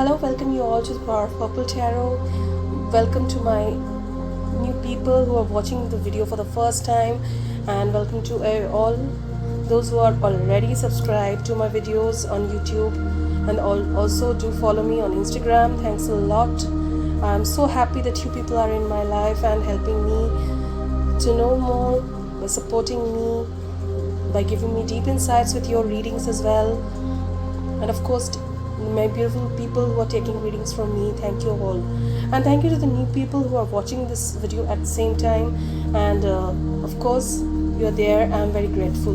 Hello, welcome you all to the Power of Purple Tarot. Welcome to my new people who are watching the video for the first time, and welcome to all those who are already subscribed to my videos on YouTube, and also do follow me on Instagram. Thanks a lot. I'm so happy that you people are in my life and helping me to know more by supporting me, by giving me deep insights with your readings as well. And of course, my beautiful people who are taking readings from me, thank you all. And thank you to the new people who are watching this video at the same time. And of course, you are there. I'm very grateful.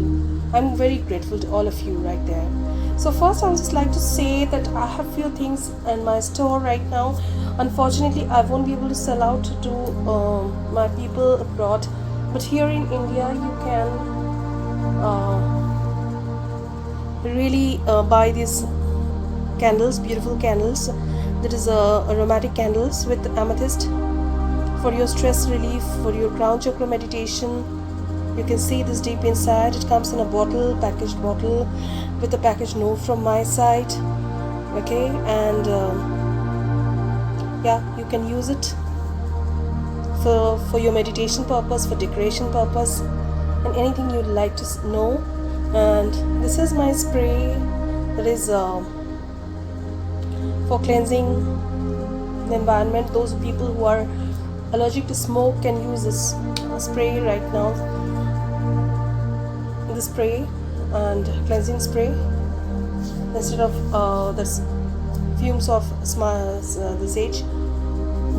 I'm very grateful to all of you right there. So first, I would just like to say that I have few things in my store right now. Unfortunately, I won't be able to sell out to my people abroad. But here in India, you can really buy these candles, beautiful candles. That is aromatic candles with amethyst for your stress relief, for your crown chakra meditation. You can see this deep inside. It comes in a bottle, packaged bottle, with a package note from my side. Okay, and yeah, you can use it for your meditation purpose, for decoration purpose, and anything you'd like to know. And this is my spray that is for cleansing the environment. Those people who are allergic to smoke can use this spray right now. The spray and cleansing spray, instead of this fumes of the sage.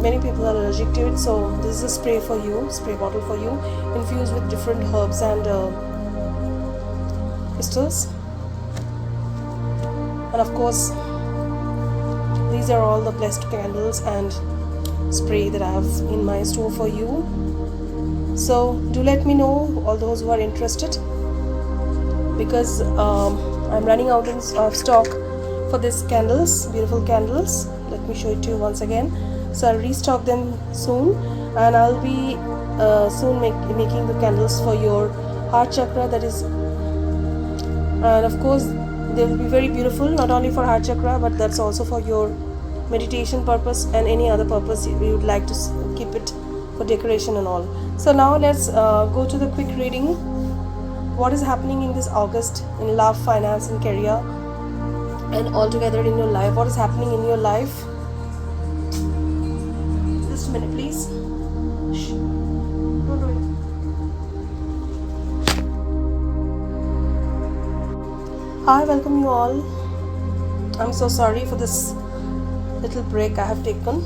Many people are allergic to it, so this is a spray for you, spray bottle for you, infused with different herbs and crystals. And of course, these are all the blessed candles and spray that I have in my store for you. So do let me know, all those who are interested, because I'm running out of stock for these candles, beautiful candles. Let me show it to you once again. So I'll restock them soon, and I'll be soon making the candles for your heart chakra. That is, and of course they will be very beautiful, not only for heart chakra, but that's also for your meditation purpose and any other purpose you would like to keep it for decoration and all. So now let's go to the quick reading. What is happening in this August in love, finance, and career, and altogether in your life? What is happening in your life? Just a minute, please. Shh. Don't do it. Hi, welcome you all. I'm so sorry for this little break I have taken.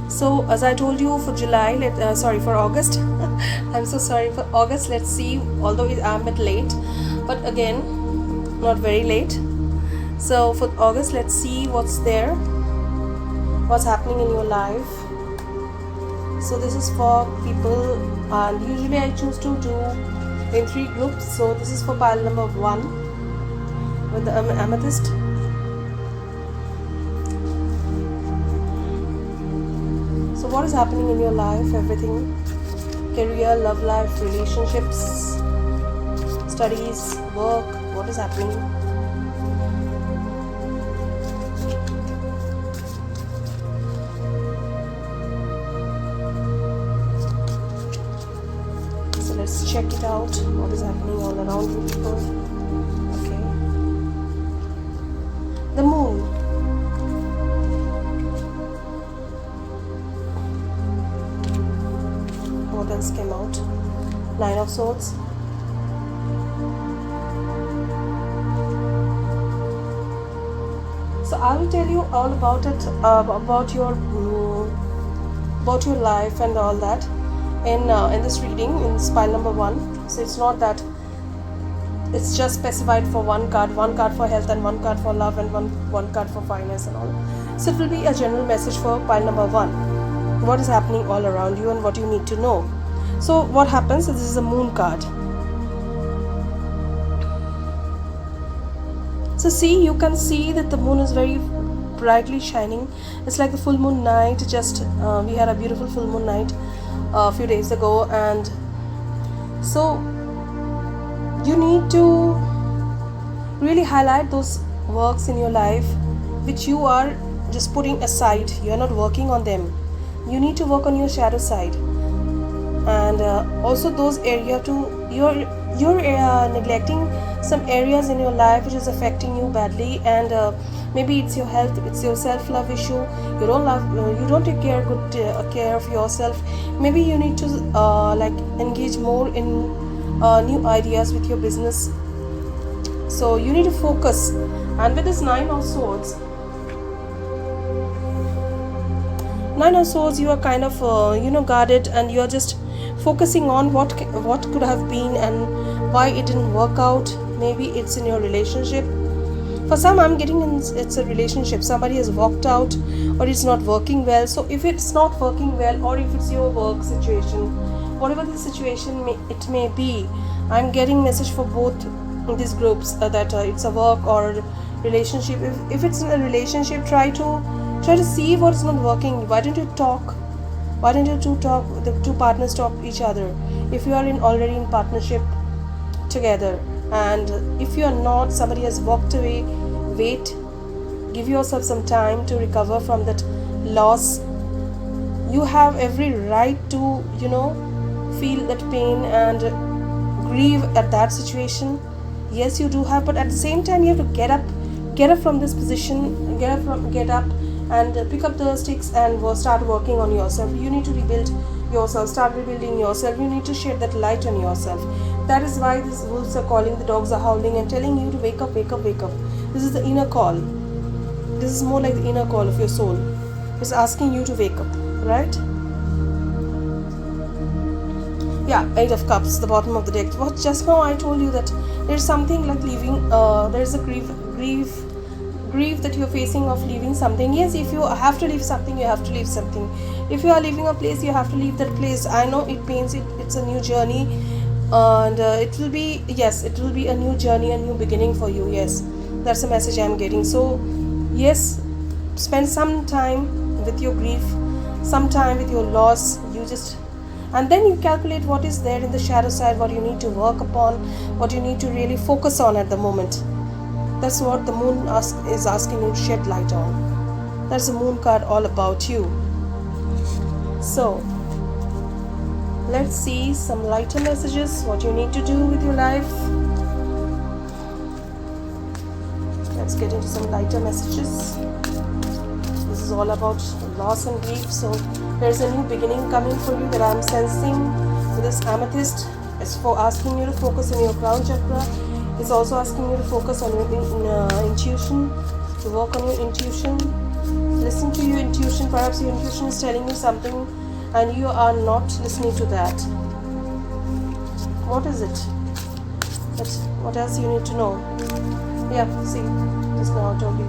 So as I told you, for July, for August, I'm so sorry for August. Let's see, although I'm a bit late, but again, not very late. So for August, let's see what's there, what's happening in your life. So this is for people, and usually I choose to do in 3 groups. So this is for pile number 1 with the amethyst. So what is happening in your life? Everything: career, love life, relationships, studies, work. What is happening? So let's check it out. What is happening all around you people? Okay. The moon. What else came out? 9 of Swords. So I will tell you all about it, about your life and all that in this reading, in pile number 1. So it's not that it's just specified for one card for health, and 1 card for love, and one card for finance and all. So it will be a general message for pile number 1. What is happening all around you and what you need to know. So what happens is, this is a moon card. So see, you can see that the moon is very brightly shining. It's like the full moon night. Just we had a beautiful full moon night a few days ago, and so you need to really highlight those works in your life which you are just putting aside. You are not working on them. You need to work on your shadow side, and also those area to you're neglecting some areas in your life which is affecting you badly, and maybe it's your health, it's your self-love issue. You don't take good care of yourself. Maybe you need to engage more in new ideas with your business. So you need to focus. And with this Nine of Swords, you are kind of guarded, and you are just focusing on what could have been and why it didn't work out. Maybe it's in your relationship. For some, I'm getting it's a relationship. Somebody has walked out, or it's not working well. So if it's not working well, or if it's your work situation, whatever the situation it may be, I'm getting message for both these groups that it's a work or a relationship. If it's in a relationship, try to see what's not working. Why don't you talk? Why don't you talk? The two partners talk each other. If you are already in partnership together, and if you are not, somebody has walked away, wait. Give yourself some time to recover from that loss. You have every right to feel that pain and grieve at that situation. Yes, you do have, but at the same time you have to get up from this position, get up and pick up the sticks and start working on yourself. You need to rebuild yourself, start rebuilding yourself. You need to shed that light on yourself. That is why these wolves are calling, the dogs are howling and telling you to wake up, wake up, wake up. This is the inner call. This is more like the inner call of your soul. It's asking you to wake up, right? Yeah, Eight of Cups, the bottom of the deck. Well, just now I told you that there's something like leaving, there's a grief that you're facing of leaving something. Yes, if you have to leave something, you have to leave something. If you are leaving a place, you have to leave that place. I know it pains, it's a new journey, and it will be a new journey, a new beginning for you. Yes, that's the message I'm getting. So yes, spend some time with your grief, some time with your loss. And then you calculate what is there in the shadow side, what you need to work upon, what you need to really focus on at the moment. That's what the moon is asking you to shed light on. That's the moon card all about you. So let's see some lighter messages, what you need to do with your life. Let's get into some lighter messages. This is all about loss and grief. So there's a new beginning coming for you that I'm sensing with this amethyst. It's for asking you to focus on your crown chakra. It's also asking you to focus on your intuition, to work on your intuition. Listen to your intuition. Perhaps your intuition is telling you something and you are not listening to that. What is it? What else you need to know? Yeah, see, just now I told you.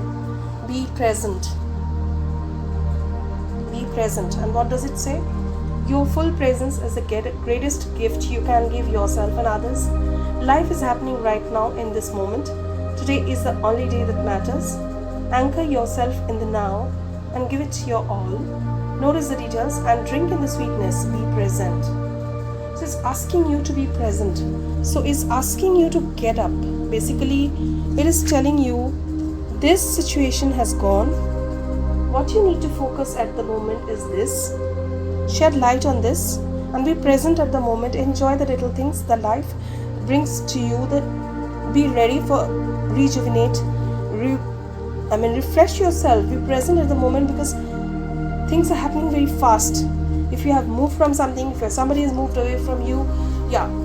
Be present. Be present. And what does it say? Your full presence is the greatest gift you can give yourself and others. Life is happening right now in this moment. Today is the only day that matters. Anchor yourself in the now and give it your all. Notice the details and drink in the sweetness. Be present. So it's asking you to be present. So it's asking you to get up. Basically, it is telling you this situation has gone. What you need to focus at the moment is this. Shed light on this and be present at the moment. Enjoy the little things that life brings to you. That be ready for rejuvenate, refresh yourself. Be present at the moment because things are happening very fast. If you have moved from something, if somebody has moved away from you,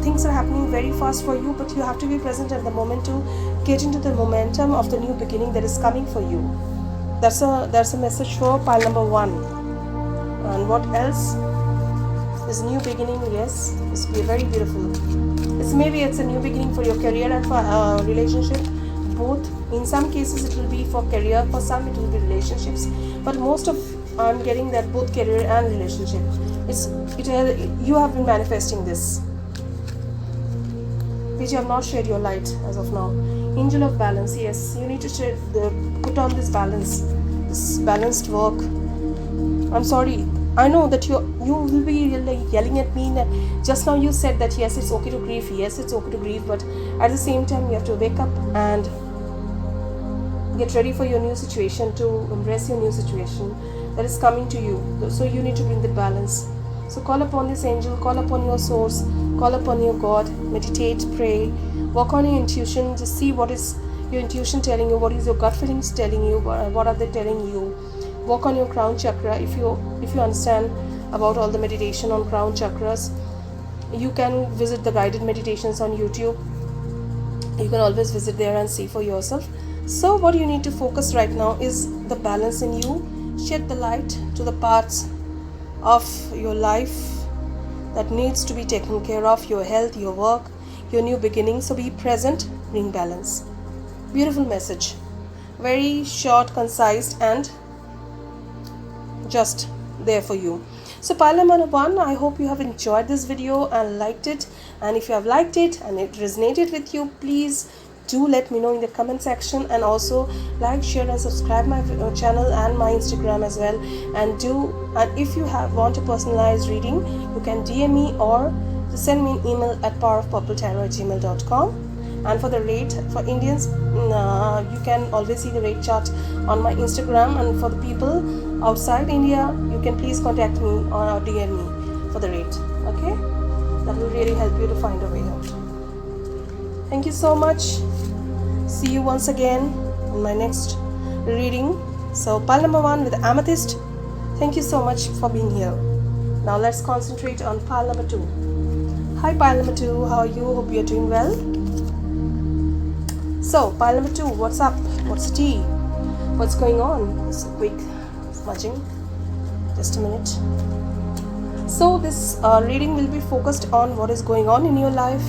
things are happening very fast for you, but you have to be present at the moment to get into the momentum of the new beginning that is coming for you. That's a message for pile number 1. And what else? This new beginning, yes, this will be very beautiful. It's a new beginning for your career and for relationship, both. In some cases it will be for career, for some it will be relationships, but most of I'm getting that both career and relationship. You have been manifesting this, which you have not shared your light as of now. Angel of balance, yes, you need to put on this balance, this balanced work. I'm sorry, I know that you will be yelling at me that just now you said that yes, it's okay to grieve, but at the same time you have to wake up and Get ready for your new situation, to embrace your new situation that is coming to you. So you need to bring that balance. So call upon this angel, call upon your source, call upon your God, meditate, pray, work on your intuition. Just see what is your intuition telling you, what is your gut feelings telling you, what are they telling you. Work on your crown chakra. If you understand about all the meditation on crown chakras, you can visit the guided meditations on YouTube. You can always visit there and see for yourself. So what you need to focus right now is the balance in you. Shed the light to the parts of your life that needs to be taken care of, your health, your work, your new beginning. So be present, bring balance. Beautiful message. Very short, concise, and just there for you. So pile number 1, I hope you have enjoyed this video and liked it. And if you have liked it and it resonated with you, please do let me know in the comment section, and also like, share and subscribe my channel and my Instagram as well. And if you want a personalized reading, you can DM me or send me an email at powerofpurpletarot@gmail.com. And for the rate for Indians, you can always see the rate chart on my Instagram, and for the people outside India, you can please contact me or DM me for the rate. Okay, that will really help you to find a way out. Thank you so much. See you once again in my next reading. So pile number 1 with amethyst. Thank you so much for being here. Now let's concentrate on pile number 2. Hi pile number 2, how are you? Hope you're doing well. So pile number 2, what's up? What's the tea? What's going on? Just a quick smudging. Just a minute. So this reading will be focused on what is going on in your life,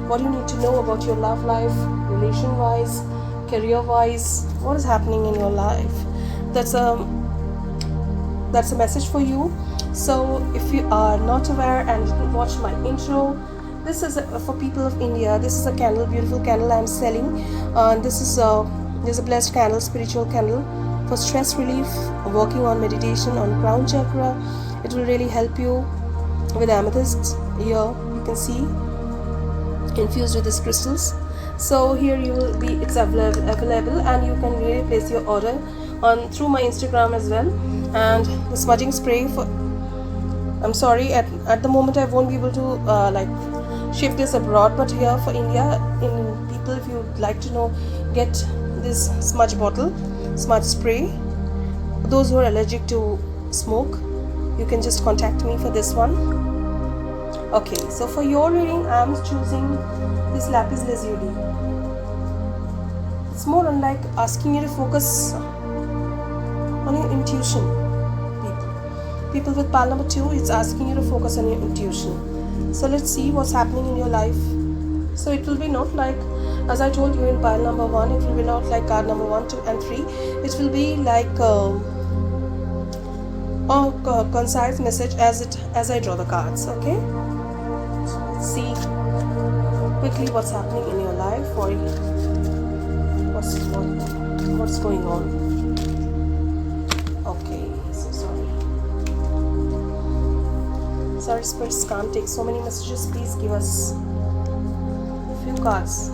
what you need to know about your love life, relation wise, career wise, what is happening in your life. That's a message for you. So if you are not aware and didn't watch my intro, this is for people of India. This is a candle, beautiful candle I'm selling. This is a blessed candle, spiritual candle for stress relief, working on meditation on crown chakra. It will really help you with amethyst. Here you can see infused with these crystals. So here you will be, it's available, and you can really place your order on through my Instagram as well. And the smudging spray for, I'm sorry, at the moment I won't be able to ship this abroad, but here for India, in people, if you'd like to know, get this smudge bottle, smudge spray. Those who are allergic to smoke, you can just contact me for this one. Okay, so for your reading, I'm choosing this lapis lazuli. It's more unlike asking you to focus on your intuition. People with pile number 2, it's asking you to focus on your intuition. So let's see what's happening in your life. So it will be not like, as I told you in pile number 1, it will be not like card number 1, 2 and 3. It will be like a concise message as I draw the cards. Okay, so let's see quickly what's happening in your life, or what's going on. Okay, so sorry spirits, can't take so many messages. Please give us a few cards.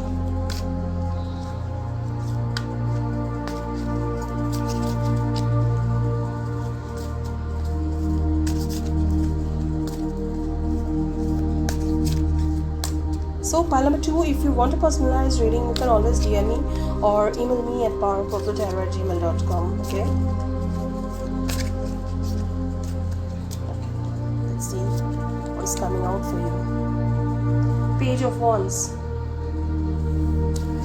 So pile number 2, if you want a personalized reading, you can always DM me or email me at powerofpurpletarot@gmail.com. Okay, let's see what's coming out for you. Page of Wands.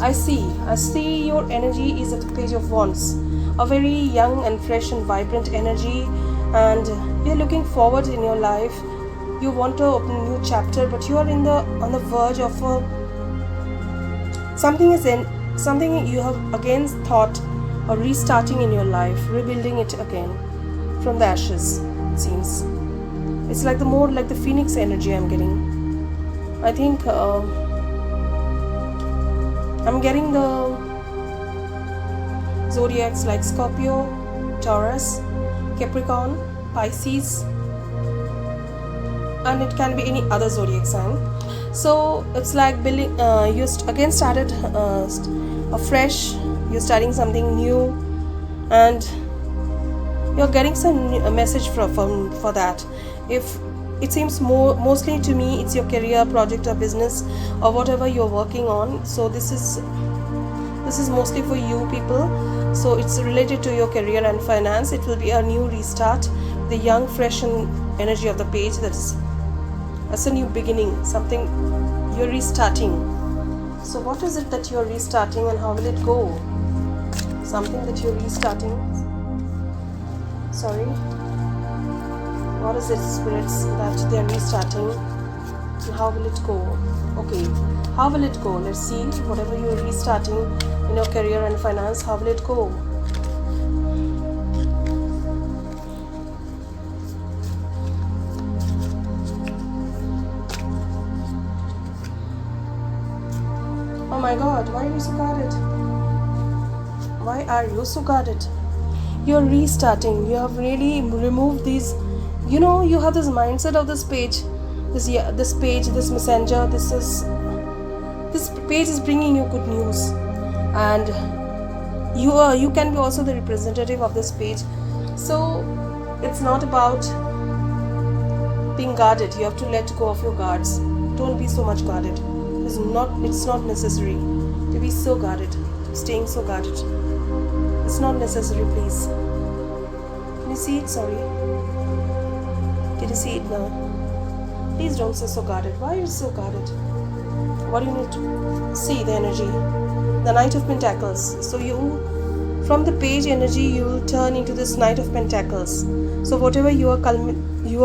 I see your energy is at the Page of Wands, a very young and fresh and vibrant energy, and you're looking forward in your life. You want to open a new chapter, but you are on the verge of something you have again thought of restarting in your life, rebuilding it again from the ashes. It seems it's like more like the phoenix energy I'm getting. I think I'm getting the zodiacs like Scorpio, Taurus, Capricorn, Pisces, and it can be any other zodiac sign. So it's like building, again started afresh. You're starting something new, and you're getting a message for that. If it seems mostly to me, it's your career, project, or business, or whatever you're working on. So this is mostly for you people. So it's related to your career and finance. It will be a new restart, the young, fresh and energy of the page. That's a new beginning, something you're restarting. So what is it that you're restarting, and how will it go? Something that you're restarting. Sorry. What is it, spirits, that they're restarting? And how will it go? Okay. How will it go? Let's see. Whatever you're restarting in your career and finance, how will it go? Oh my God, why are you so guarded? Why are you so guarded? You're restarting. You have really removed these. You have this mindset of this page. This messenger. This page is bringing you good news, and you can be also the representative of this page. So it's not about being guarded. You have to let go of your guards. Don't be so much guarded. It's not necessary to be so guarded, staying so guarded. It's not necessary, please. Can you see it? Sorry. Can you see it now? Please don't stay so guarded. Why are you so guarded? What do you need to see? The energy. The Knight of Pentacles. So from the page energy, you will turn into this Knight of Pentacles. So whatever you are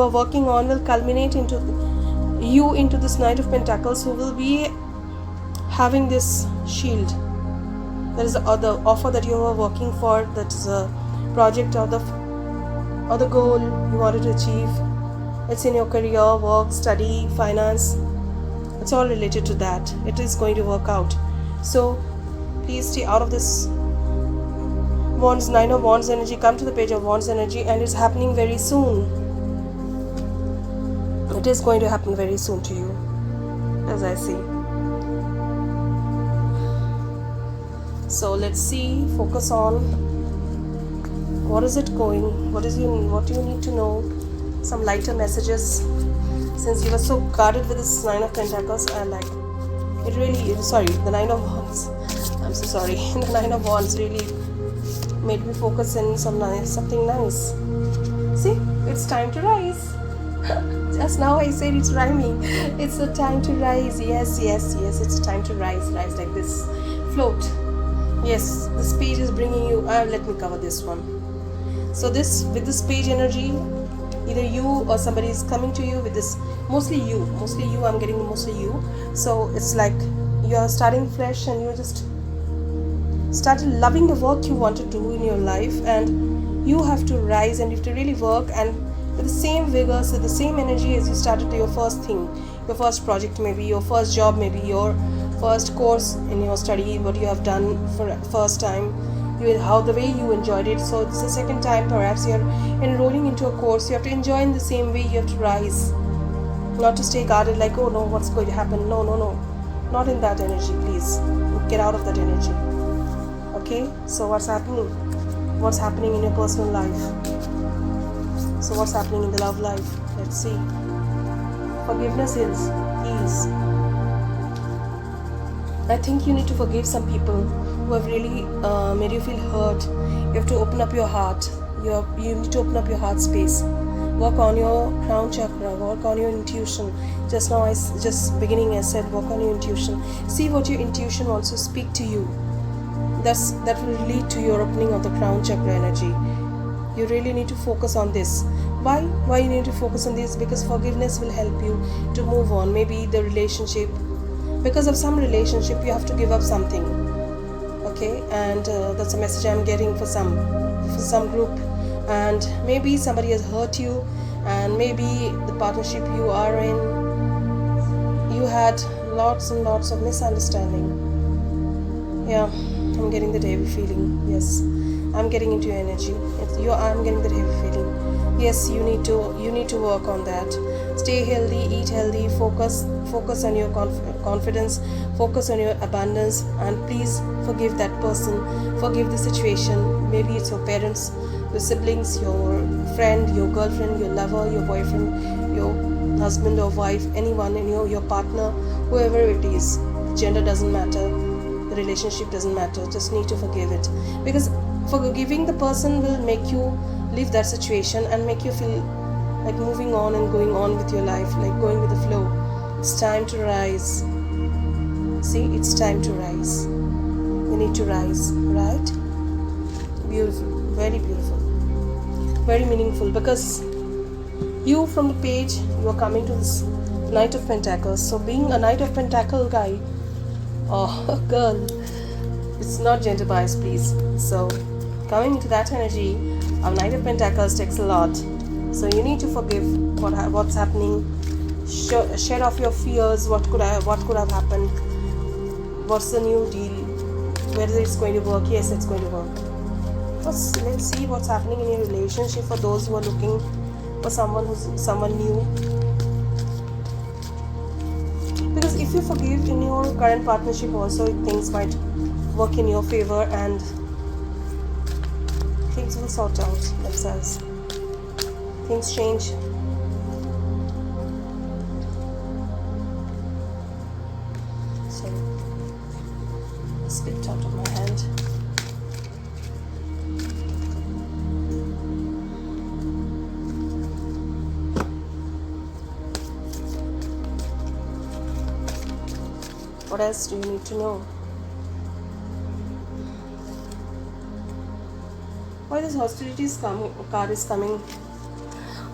working on will culminate into this Knight of Pentacles, who will be having this shield. There is the offer that you are working for, that is a project or the goal you wanted to achieve. It's in your career, work, study, finance. It's all related to that. It is going to work out. So please stay out of this Wands, Nine of Wands energy. Come to the Page of Wands energy, and it's happening very soon. It is going to happen very soon to you, as I see. So let's see, focus on what is it going, what do you need to know, some lighter messages, since you were so guarded with this Nine of Pentacles. I like it really, the Nine of Wands, I'm so sorry, the Nine of Wands really made me focus in something nice. See, it's time to rise. Just now I said it's rhyming. It's the time to rise. Yes, it's time to rise like this, float. Yes, this page is bringing you. Let me cover this one. So with this page energy, either you or somebody is coming to you with this. Mostly you. I'm getting mostly you. So it's like you are starting fresh, and you just started loving the work you want to do in your life, and you have to rise, and you have to really work, and with the same vigor, so the same energy as you started your first thing, your first project, maybe your first job, maybe your first course in your study, what you have done for first time, the way you enjoyed it. So it's the second time, perhaps you're enrolling into a course. You have to enjoy in the same way. You have to rise, not to stay guarded like, oh no, what's going to happen? No, not in that energy. Please get out of that energy. Okay, so what's happening in your personal life? So what's happening in the love life? Let's see. Forgiveness is ease. I think you need to forgive some people who have really made you feel hurt. You have to open up your heart. You need to open up your heart space. Work on your crown chakra. Work on your intuition. Just now, I said, work on your intuition. See what your intuition wants to speak to you. That will lead to your opening of the crown chakra energy. You really need to focus on this. Why you need to focus on this? Because forgiveness will help you to move on. Maybe the relationship, because of some relationship you have to give up something. Okay, and that's a message I'm getting for some group. And maybe somebody has hurt you, and maybe the partnership you are in, you had lots and lots of misunderstanding. Yeah, I'm getting that heavy feeling. Yes, I'm getting into your energy. I'm getting that heavy feeling. Yes, you need to work on that. Stay healthy, eat healthy, focus on your confidence, focus on your abundance, and please forgive that person, forgive the situation. Maybe it's your parents, your siblings, your friend, your girlfriend, your lover, your boyfriend, your husband or wife, anyone, your partner, whoever it is. Gender doesn't matter, the relationship doesn't matter, just need to forgive it, because forgiving the person will make you leave that situation and make you feel like moving on and going on with your life, like going with the flow. It's time to rise. See, it's time to rise. You need to rise, right? Beautiful, very beautiful, very meaningful, because you, from the page, you are coming to this Knight of Pentacles. So being a Knight of Pentacle guy or girl, it's not gender biased, please. So coming into that energy of Knight of Pentacles takes a lot. So you need to forgive what's happening. Shed off your fears. What could have happened? What's the new deal? Whether it's going to work? Yes, it's going to work. Let's see what's happening in your relationship for those who are looking for someone new. Because if you forgive in your current partnership also, things might work in your favor and things will sort out themselves. Things change. So, slipped out of my hand. What else do you need to know? Why this hostilities card is coming?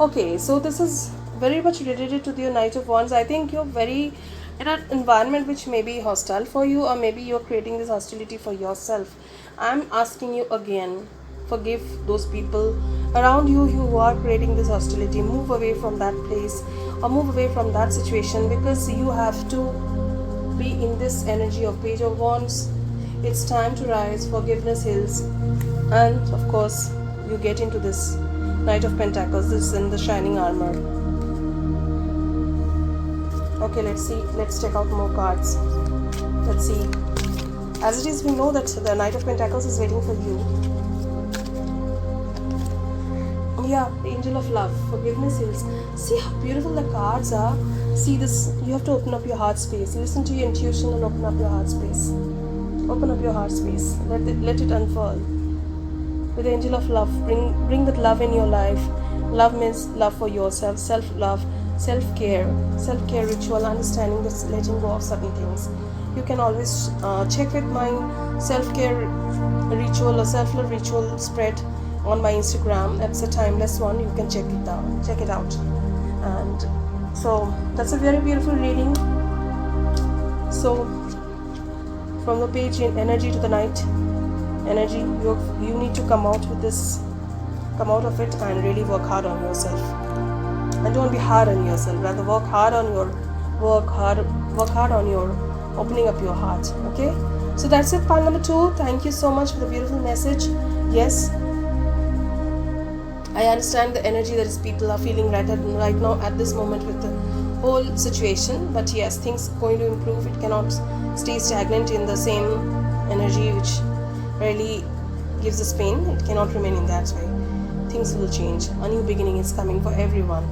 Okay, so this is very much related to the Knight of Wands. I think you're very in an environment which may be hostile for you, or maybe you're creating this hostility for yourself. I'm asking you again, forgive those people around you who are creating this hostility. Move away from that place or move away from that situation, because you have to be in this energy of Page of Wands. It's time to rise, forgiveness heals, and of course you get into this Knight of Pentacles. This is in the shining armor. Okay, let's see. Let's check out more cards. Let's see. As it is, we know that the Knight of Pentacles is waiting for you. Yeah, the Angel of Love, forgiveness heals. See how beautiful the cards are. See this. You have to open up your heart space. Listen to your intuition and open up your heart space. Open up your heart space. Let it unfurl. With the Angel of Love, bring that love in your life. Love means love for yourself, self-love, self-care ritual, understanding this, letting go of certain things. You can always check with my self-care ritual or self-love ritual spread on my Instagram. That's a timeless one. You can check it out. And so that's a very beautiful reading. So from the page in energy to the night energy, you need to come out of it and really work hard on yourself. And don't be hard on yourself, rather work hard on your opening up your heart. Okay, so that's it, pile number 2. Thank you so much for the beautiful message. Yes, I understand the energy that people are feeling right now at this moment with the whole situation, but yes, things are going to improve. It cannot stay stagnant in the same energy which really gives us pain. It cannot remain in that way. Things will change. A new beginning is coming for everyone.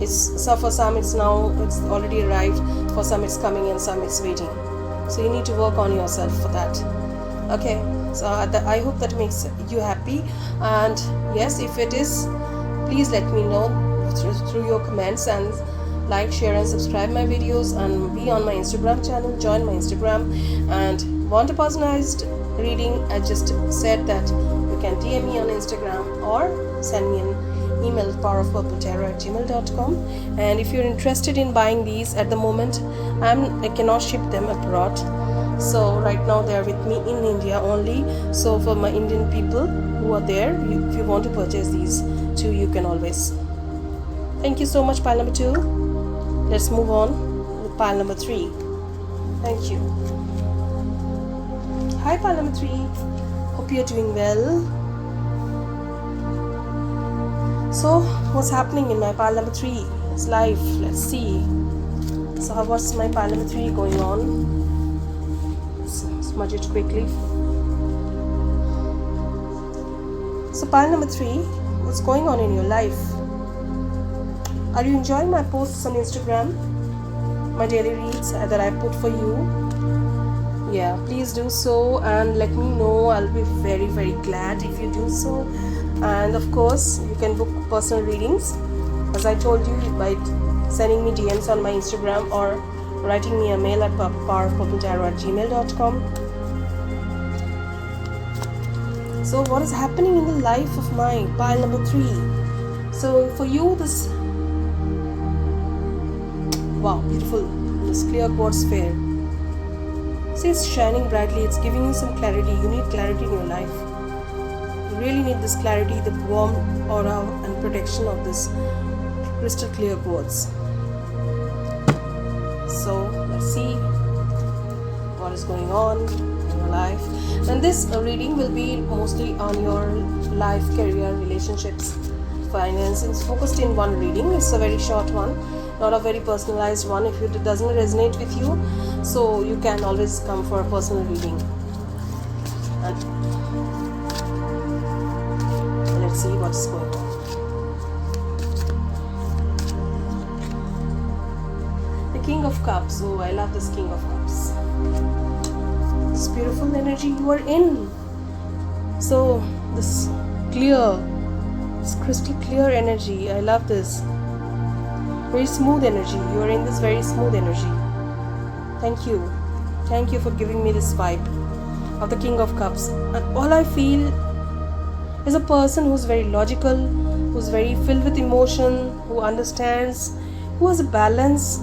So for some it's already arrived, for some it's coming, and some it's waiting. So you need to work on yourself for that. Okay, so I hope that makes you happy, and yes, if it is, please let me know through your comments, and like, share and subscribe my videos, and be on my Instagram channel, join my Instagram. And want a personalized reading, I just said that you can DM me on Instagram or send me an email, powerofpurpletarot@gmail.com. and if you're interested in buying these, at the moment I cannot ship them abroad, so right now they are with me in India only. So for my Indian people who are there, if you want to purchase these too, you can always. Thank you so much, pile number 2. Let's move on with pile number 3. Thank you. Hi, pile number 3. Hope you're doing well. So what's happening in my pile number 3? life. Let's see. So how was my pile number 3 going on? Smudge it quickly. So pile number 3, what's going on in your life? Are you enjoying my posts on Instagram? My daily reads that I put for you? Yeah, please do so and let me know. I'll be very, very glad if you do so. And of course, you can book personal readings, as I told you, by sending me DMs on my Instagram or writing me a mail at powerofpurpletarot@gmail.com. So what is happening in the life of my pile number 3? So for you, this, wow, beautiful, this clear quartz sphere. See, it's shining brightly. It's giving you some clarity. You need clarity in your life. You really need this clarity, the warm aura and protection of this crystal clear quartz. So let's see what is going on in your life. And this reading will be mostly on your life, career, relationships, finance. It's focused in one reading. It's a very short one, not a very personalized one. If it doesn't resonate with you, so you can always come for a personal reading. And let's see what's going on. The King of Cups. Oh, I love this King of Cups. This beautiful energy you are in. So this clear, this crystal clear energy, I love this. Very smooth energy. You are in this very smooth energy. Thank you. Thank you for giving me this vibe of the King of Cups. And all I feel is a person who's very logical, who's very filled with emotion, who understands, who has a balance.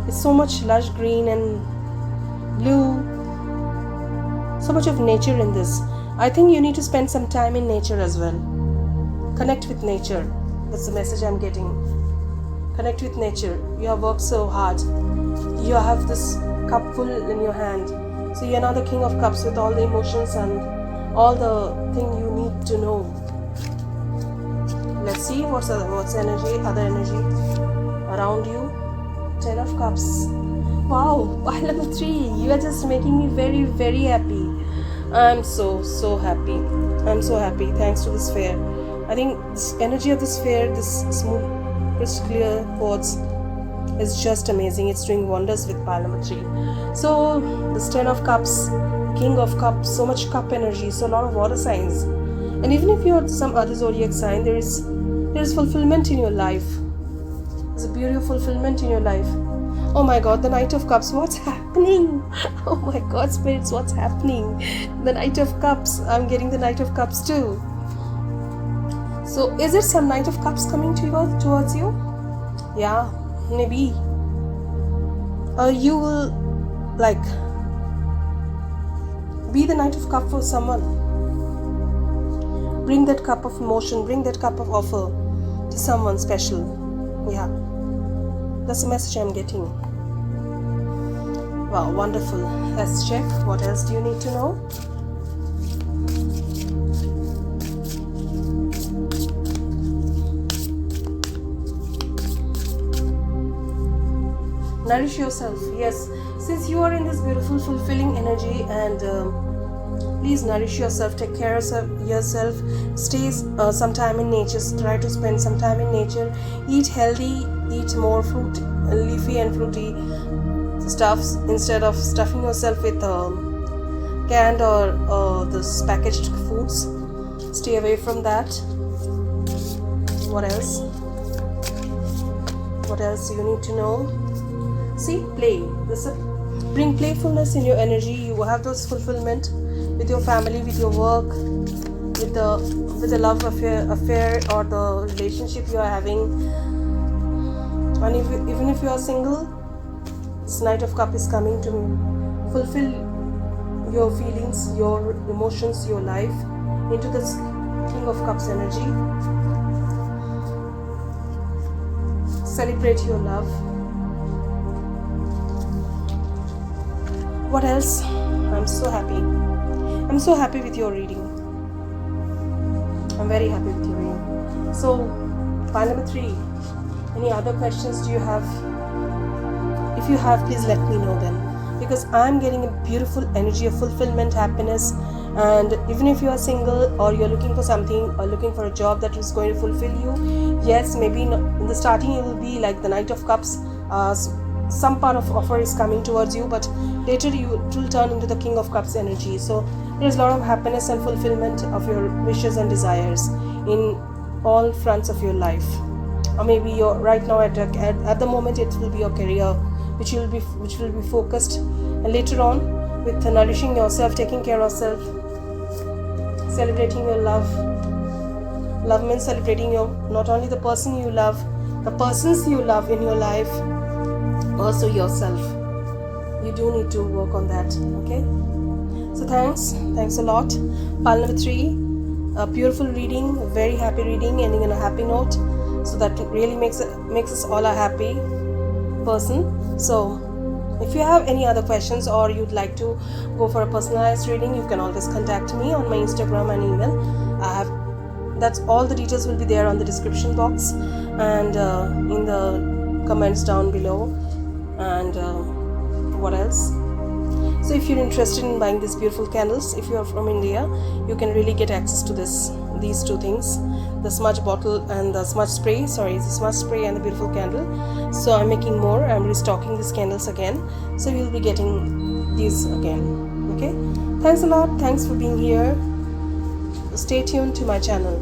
It's so much lush green and blue. So much of nature in this. I think you need to spend some time in nature as well. Connect with nature. That's the message I'm getting. Connect with nature. You have worked so hard. You have this cup full in your hand. So you're now the King of Cups with all the emotions and all the thing you need to know. Let's see what's energy, other energy around you. 10 of Cups. Wow, pile number 3. You are just making me very, very happy. I'm so happy. I'm so happy thanks to this fair. I think this energy of this fair, this smooth, crystal clear quartz is just amazing. It's doing wonders with pile number 3. So this 10 of Cups, King of Cups, so much cup energy, so a lot of water signs. And even if you're some other zodiac sign, there is fulfillment in your life. There's a beautiful fulfillment in your life. Oh my God, the Knight of Cups, what's happening? Oh my God, spirits, what's happening? The Knight of Cups, I'm getting the Knight of Cups too. So is it some Knight of Cups coming towards you? Yeah, maybe. You will like be the Knight of Cups for someone. Bring that cup of emotion, bring that cup of offer to someone special. Yeah, that's the message I'm getting. Wow, wonderful. Let's check. What else do you need to know? Nourish yourself. Yes, since you are in this beautiful, fulfilling energy, and please nourish yourself. Take care of yourself. Stay some time in nature. Try to spend some time in nature. Eat healthy. Eat more fruit, leafy and fruity stuffs instead of stuffing yourself with canned or this packaged foods. Stay away from that. What else? What else you need to know? See, play. Bring playfulness in your energy. You have those fulfillment with your family, with your work, with the love affair or the relationship you are having. And even if you are single, this Knight of Cups is coming to fulfill your feelings, your emotions, your life into this King of Cups energy. Celebrate your love. What else? I'm so happy. I'm so happy with your reading. I'm very happy with your reading. So Pile number 3. Any other questions do you have? If you have, please let me know then, because I'm getting a beautiful energy of fulfillment, happiness. And even if you are single or you're looking for something or looking for a job that is going to fulfill you, yes, maybe in the starting you will be like the Knight of Cups, some part of offer is coming towards you, but later it will turn into the King of Cups energy. So there's a lot of happiness and fulfillment of your wishes and desires in all fronts of your life. Or maybe you're right now at the moment it will be your career which will be focused, and later on with nourishing yourself, taking care of self, celebrating your love. Love means celebrating your not only the person you love, the persons you love in your life, also yourself. You do need to work on that. Okay, so thanks a lot. Pile number 3, a beautiful reading, a very happy reading, ending on a happy note. So that really makes us all a happy person. So if you have any other questions or you'd like to go for a personalized reading, you can always contact me on my Instagram and email. That's all the details will be there on the description box and in the comments down below. And what else? So if you're interested in buying these beautiful candles, if you are from India, you can really get access to these 2 things, the smudge bottle and the smudge spray. The smudge spray and the beautiful candle. So I'm making more. I'm restocking these candles again. So you'll be getting these again. Okay. Thanks a lot. Thanks for being here. Stay tuned to my channel.